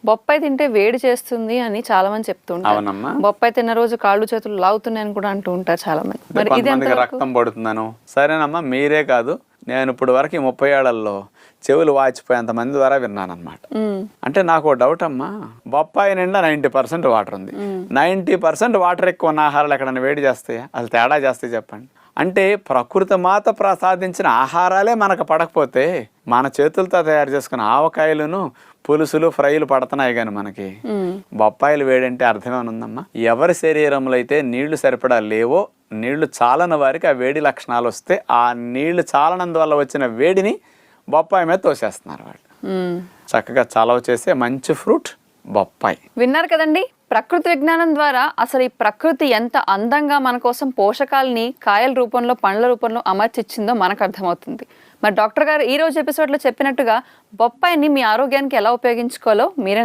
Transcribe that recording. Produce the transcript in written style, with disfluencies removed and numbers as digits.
బొప్పాయి తింటే వేడి చేస్తుంది అని చాలా మంది చెప్తుంటారు. అవునమ్మా. బొప్పాయి తిన్న రోజు కాళ్ళు చేతులు లాగుతున్నాయి అని కూడా అంటూ ఉంటారు చాలా మంది. మరి ఇది కొంతమందికి రక్తం పడుతుందను. సరేనమ్మా, మీరే కాదు, నేను ఇప్పుడు వరకు 30 ఏళ్లలో చెవులు వాచిపోయేంత మంది ద్వారా విన్నానమాట. అంటే నాకు డౌట్ అమ్మా, బొప్పాయి నిండా 90% వాటర్ ఉంది. 90% వాటర్ ఎక్కువ ఉన్న ఆహారాలు ఎక్కడైనా వేడి చేస్తాయా? అసలు తేడా చేస్తాయి చెప్పండి. అంటే ప్రకృతి మాత ప్రసాదించిన ఆహారాలే మనకు పడకపోతే మన చేతులతో తయారు చేసుకున్న ఆవకాయలను, పులుసులు, ఫ్రైలు పడుతున్నాయి కానీ మనకి బొప్పాయిలు వేడంటే అర్థమేమనుందమ్మా? ఎవరి శరీరంలో అయితే నీళ్లు సరిపడా లేవో, నీళ్లు చాలని వారికి ఆ వేడి లక్షణాలు వస్తే ఆ నీళ్లు చాలనందువల్ల వచ్చిన వేడిని బొప్పాయి మీద తోసేస్తున్నారు వాళ్ళు. చక్కగా చలవ చేసే మంచి ఫ్రూట్ బొప్పాయి. విన్నారు కదండి, ప్రకృతి విజ్ఞానం ద్వారా అసలు ఈ ప్రకృతి ఎంత అందంగా మన కోసం పోషకాలని కాయల రూపంలో, పండ్ల రూపంలో అమర్చిచ్చిందో మనకు అర్థమవుతుంది. మరి డాక్టర్ గారు ఈ రోజు ఎపిసోడ్లో చెప్పినట్టుగా బొప్పాయిని మీ ఆరోగ్యానికి ఎలా ఉపయోగించుకోవాలో మీరే